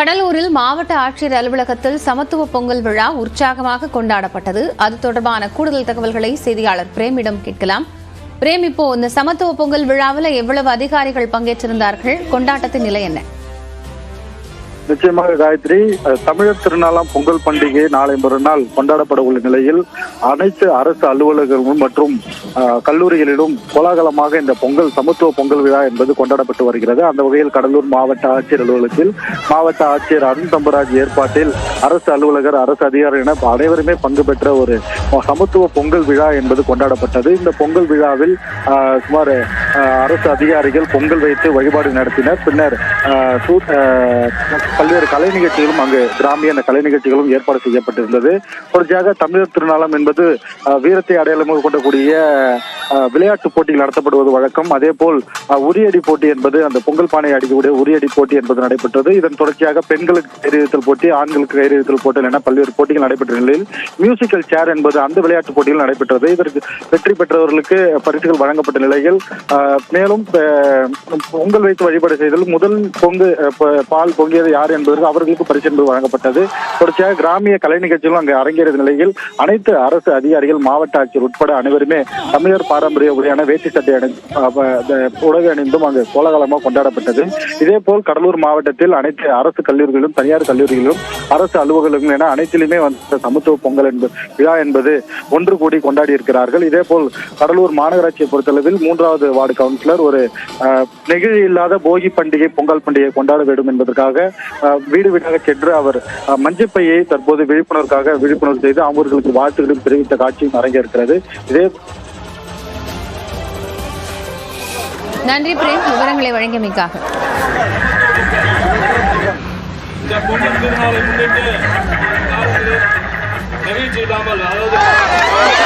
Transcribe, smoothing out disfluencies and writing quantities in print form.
கடலூரில் மாவட்ட ஆட்சியர் அலுவலகத்தில் சமத்துவ பொங்கல் விழா உற்சாகமாக கொண்டாடப்பட்டது. அது தொடர்பான கூடுதல் தகவல்களை செய்தியாளர் பிரேமிடம் கேட்கலாம். பிரேம், இப்போ இந்த சமத்துவ பொங்கல் விழாவில் எவ்வளவு அதிகாரிகள் பங்கேற்றிருந்தார்கள்? கொண்டாட்டத்தின் நிலை என்ன? நிச்சயமாக காயத்ரி, தமிழர் திருநாளாம் பொங்கல் பண்டிகை நாளை மறுநாள் கொண்டாடப்பட உள்ள நிலையில் அனைத்து அரசு அலுவலகங்களும் மற்றும் கல்லூரிகளிலும் கோலாகலமாக இந்த பொங்கல் சமத்துவ பொங்கல் விழா என்பது கொண்டாடப்பட்டு வருகிறது. அந்த வகையில் கடலூர் மாவட்ட ஆட்சியர் அலுவலகத்தில் மாவட்ட ஆட்சியர் அருண் தம்பராஜ் ஏற்பாட்டில் அரசு அலுவலகர், அரசு அதிகாரி என அனைவருமே பங்கு பெற்ற ஒரு சமத்துவ பொங்கல் விழா என்பது கொண்டாடப்பட்டது. இந்த பொங்கல் விழாவில் சுமார் அரசு அதிகாரிகள் பொங்கல் வைத்து வழிபாடு நடத்தினர். பின்னர் பல்வேறு கலை நிகழ்ச்சிகளும் அங்கு கிராமிய கலை நிகழ்ச்சிகளும் ஏற்பாடு செய்யப்பட்டிருந்தது. தொடர்ச்சியாக தமிழர் திருநாளம் என்பது வீரத்தை அடையாளமாக கொண்டக்கூடிய விளையாட்டு போட்டிகள் நடத்தப்படுவது வழக்கம். அதே போல் உரியடி போட்டி என்பது அந்த பொங்கல் பானை அடிக்கக்கூடிய உரியடி போட்டி என்பது நடைபெற்றது. இதன் தொடர்ச்சியாக பெண்களுக்கு கயிறு போட்டி, ஆண்களுக்கு கயிறு போட்டி என பல்வேறு போட்டிகள் நடைபெற்ற நிலையில் மியூசிக்கல் சேர் என்பது அந்த விளையாட்டு போட்டிகள் நடைபெற்றது. இதற்கு வெற்றி பெற்றவர்களுக்கு பரிசுகள் வழங்கப்பட்ட நிலையில் மேலும் பொங்கல் வைத்து வழிபாடு செய்தல் முதல் பால் பொங்கியது யார் என்பதற்கு அவர்களுக்கு பரிசு என்பது வழங்கப்பட்டது. தொடர்ச்சியாக கிராமிய கலை நிகழ்ச்சிகளும் அங்கு அரங்கேறிய நிலையில் அனைத்து அரசு அதிகாரிகள், மாவட்ட ஆட்சியர் உட்பட அனைவருமே தமிழர் பாரம்பரிய உடையான வேட்டி சட்டை உடை அணிந்தும் அங்கு கோலாகலமாக கொண்டாடப்பட்டது. இதே போல் கடலூர் மாவட்டத்தில் அனைத்து அரசு கல்லூரிகளிலும், தனியார் கல்லூரிகளிலும், அரசு அலுவலகங்களும் என அனைத்திலுமே சமத்துவ பொங்கல் விழா என்பது ஒன்று கூடி கொண்டாடி இருக்கிறார்கள். இதே போல் கடலூர் மாநகராட்சியை பொறுத்தளவில் 3வது வார்டு கவுன்சிலர் ஒரு நெகிழி இல்லாத போகி பண்டிகை, பொங்கல் பண்டிகை கொண்டாட வேண்டும் என்பதற்காக வீடு வீடாக சென்று அவர் மஞ்சப்பையை தற்போது விழிப்புணர்வு செய்து அவர்களுக்கு வாழ்த்துக்களும் தெரிவித்த காட்சியும் அரங்கேற்கிறது. இதே நன்றி பிரேம், விவரங்களை வழங்கியமைக்காக. நிறைவு செய்யாமல், அதாவது